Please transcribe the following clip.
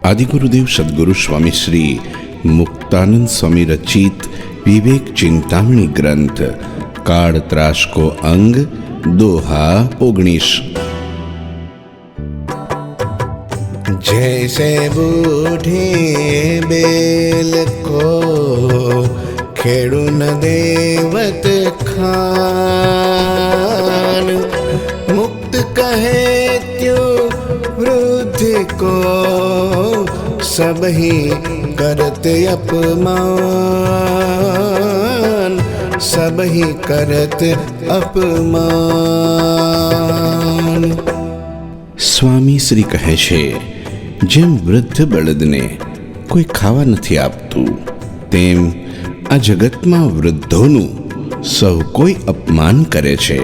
આદિગુરુદેવ સદગુરુ સ્વામી શ્રી મુક્તાનંદ સ્વામી રચિત વિવેક ચિંતામણી ગ્રંથ કાળ ત્રાસ કો અંગ દોહા 19। जैसे बूढ़ी बेल को खेड़ू न देवत खान, मुक्त कहे त्यों वृद्ध को सब ही करत अपमान, सब ही करत अपमान। સ્વામી શ્રી કહે છે, જેમ વૃદ્ધ બળદને કોઈ ખાવા નથી આપતું, તેમ આ જગતમાં વૃદ્ધોનું સૌ કોઈ અપમાન કરે છે।